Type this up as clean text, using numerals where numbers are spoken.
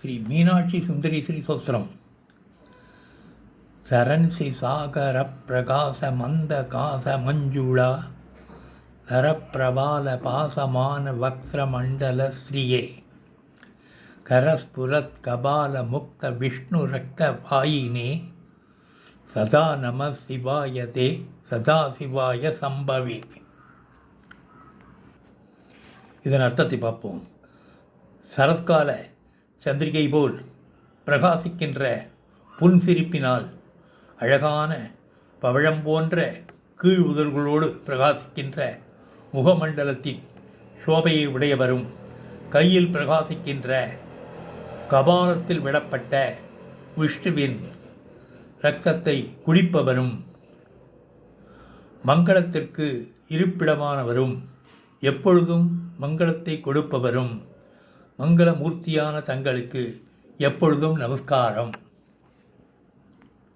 ஸ்ரீ மீனாட்சி சுந்தரேஸ்வரி சோஸ்திரம். சரன்சி சாகர பிரகாச மந்த காச மஞ்சுளா தரப்பிரபால பாசமான வக்ரமண்டல ஸ்ரீயே கரஸ்புரத் கபால முக்த விஷ்ணு ரக்த வாயினே சதா நம சிவாய தே சதா சிவாய சம்பவே. இதன் அர்த்தத்தை பார்ப்போம். சரத்கால சந்திரிகை போல் பிரகாசிக்கின்ற புன்சிரிப்பினால் அழகான பவழம் போன்ற கீழ் உதல்களோடு பிரகாசிக்கின்ற முகமண்டலத்தின் சோபையை உடையவரும், கையில் பிரகாசிக்கின்ற கபாலத்தில் விடப்பட்ட விஷ்ணுவின் இரத்தத்தை குடிப்பவரும், மங்களத்திற்கு இருப்பிடமானவரும், எப்பொழுதும் மங்களத்தை கொடுப்பவரும், மங்களமூர்த்தியான தங்களுக்கு எப்பொழுதும் நமஸ்காரம்.